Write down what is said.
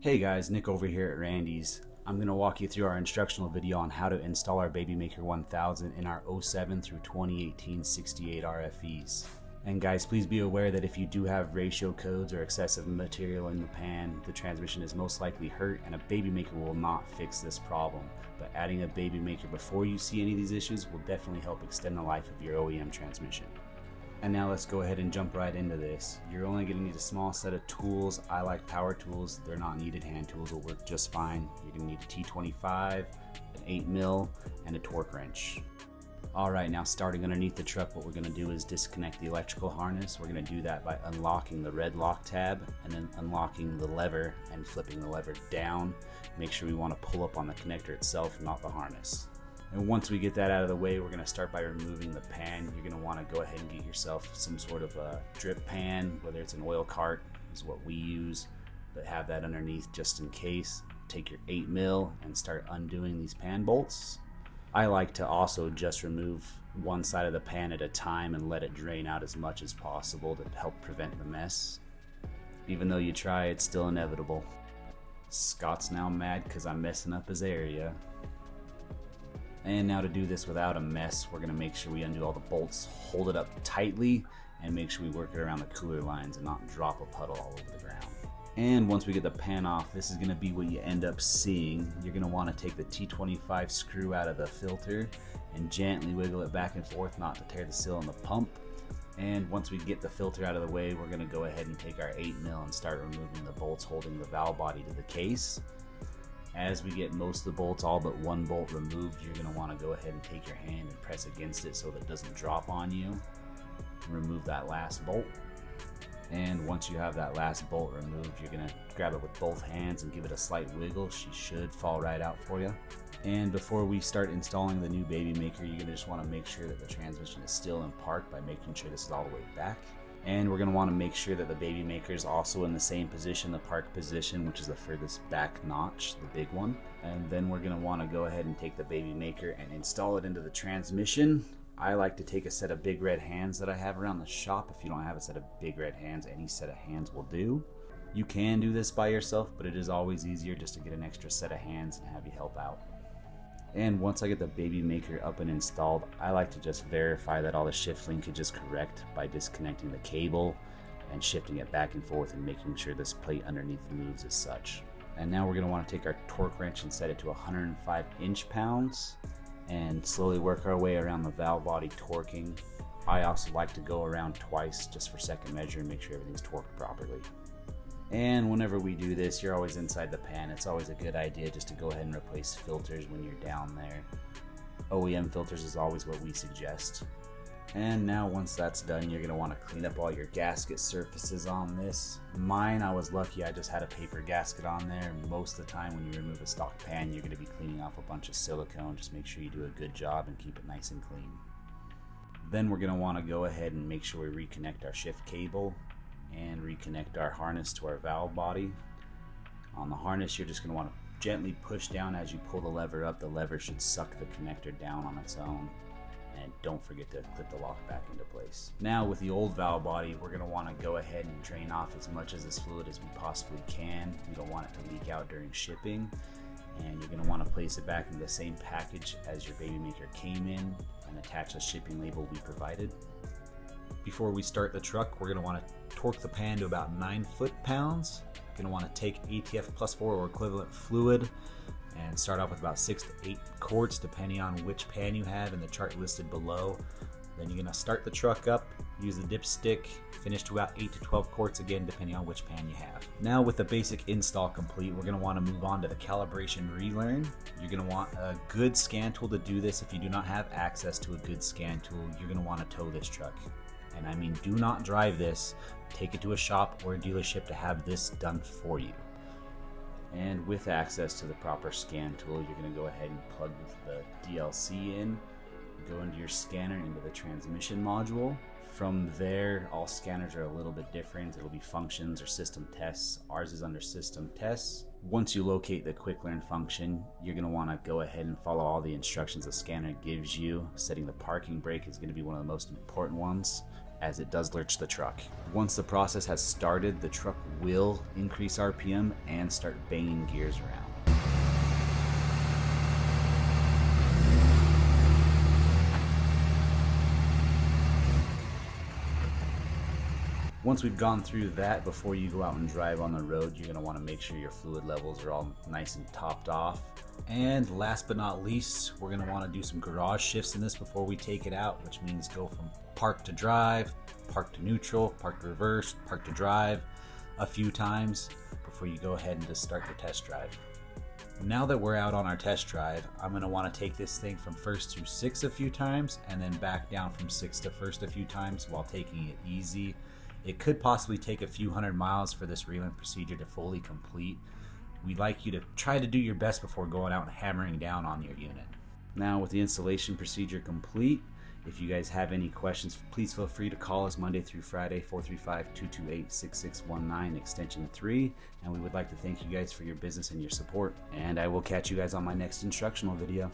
Hey guys, Nick over here at Randy's. I'm going to walk you through our instructional video on how to install our Babymaker 1000 in our 07 through 2018 68 RFEs. And guys, please be aware that if you do have ratio codes or excessive material in the pan, the transmission is most likely hurt and a Babymaker will not fix this problem. But adding a Babymaker before you see any of these issues will definitely help extend the life of your OEM transmission. And now let's go ahead and jump right into this. You're only going to need a small set of tools. I like power tools. They're not needed. Hand tools will work just fine. You're going to need a T25, an 8mm, and a torque wrench. Alright, now starting underneath the truck, what we're going to do is disconnect the electrical harness. We're going to do that by unlocking the red lock tab and then unlocking the lever and flipping the lever down. Make sure we want to pull up on the connector itself, not the harness. And once we get that out of the way, we're going to start by removing the pan. You're going to want to go ahead and get yourself some sort of a drip pan, whether it's an oil cart is what we use, but have that underneath just in case. Take your 8mm and start undoing these pan bolts. I like to also just remove one side of the pan at a time and let it drain out as much as possible to help prevent the mess. Even though you try, it's still inevitable. Scott's now mad because I'm messing up his area. And now to do this without a mess, we're going to make sure we undo all the bolts, hold it up tightly, and make sure we work it around the cooler lines and not drop a puddle all over the ground. And once we get the pan off, this is going to be what you end up seeing. You're going to want to take the T25 screw out of the filter and gently wiggle it back and forth not to tear the seal on the pump. And once we get the filter out of the way, we're going to go ahead and take our 8mm and start removing the bolts holding the valve body to the case. As we get most of the bolts, all but one bolt removed, you're going to want to go ahead and take your hand and press against it so that it doesn't drop on you. Remove that last bolt. And once you have that last bolt removed, you're going to grab it with both hands and give it a slight wiggle. She should fall right out for you. And before we start installing the new Babymaker, you're going to just want to make sure that the transmission is still in park by making sure this is all the way back. And we're going to want to make sure that the Babymaker is also in the same position, the park position, which is the furthest back notch, the big one. And then we're going to want to go ahead and take the Babymaker and install it into the transmission. I like to take a set of big red hands that I have around the shop. If you don't have a set of big red hands, any set of hands will do. You can do this by yourself, but it is always easier just to get an extra set of hands and have you help out. And once I get the Babymaker up and installed, I like to just verify that all the shift linkage is correct by disconnecting the cable and shifting it back and forth and making sure this plate underneath moves as such. And now we're going to want to take our torque wrench and set it to 105 inch-pounds and slowly work our way around the valve body torquing. I also like to go around twice just for second measure and make sure everything's torqued properly. And whenever we do this, you're always inside the pan. It's always a good idea just to go ahead and replace filters when you're down there. OEM filters is always what we suggest. And now once that's done, you're going to want to clean up all your gasket surfaces on this. Mine, I was lucky, I just had a paper gasket on there. Most of the time when you remove a stock pan, you're going to be cleaning off a bunch of silicone. Just make sure you do a good job and keep it nice and clean. Then we're going to want to go ahead and make sure we reconnect our shift cable and reconnect our harness to our valve body. On the harness, you're just going to want to gently push down as you pull the lever up. The lever should suck the connector down on its own. And don't forget to clip the lock back into place. Now with the old valve body, we're going to want to go ahead and drain off as much of this fluid as we possibly can. We don't want it to leak out during shipping. And you're going to want to place it back in the same package as your Babymaker came in and attach the shipping label we provided. Before we start the truck, we're going to want to torque the pan to about 9 foot-pounds. You're going to want to take ATF +4 or equivalent fluid and start off with about 6 to 8 quarts depending on which pan you have in the chart listed below. Then you're going to start the truck up, use the dipstick, finish to about 8 to 12 quarts again depending on which pan you have. Now with the basic install complete, we're going to want to move on to the Calibration Relearn. You're going to want a good scan tool to do this. If you do not have access to a good scan tool, you're going to want to tow this truck. And I mean, do not drive this. Take it to a shop or a dealership to have this done for you. And with access to the proper scan tool, you're going to go ahead and plug the DLC in, go into your scanner into the transmission module. From there, all scanners are a little bit different. It'll be functions or system tests. Ours is under system tests. Once you locate the quick learn function, you're going to want to go ahead and follow all the instructions the scanner gives you. Setting the parking brake is going to be one of the most important ones. as it does lurch the truck. Once the process has started, the truck will increase RPM and start banging gears around. Once we've gone through that, before you go out and drive on the road, you're going to want to make sure your fluid levels are all nice and topped off. And last but not least, we're going to want to do some garage shifts in this before we take it out, which means go from park to drive, park to neutral, park to reverse, park to drive a few times before you go ahead and just start your test drive. Now that we're out on our test drive, I'm going to want to take this thing from first to 6 a few times and then back down from 6 to first a few times while taking it easy. It could possibly take a few hundred miles for this relearn procedure to fully complete. We'd like you to try to do your best before going out and hammering down on your unit. Now with the installation procedure complete, if you guys have any questions, please feel free to call us Monday through Friday, 435-228-6619, extension 3. And we would like to thank you guys for your business and your support. And I will catch you guys on my next instructional video.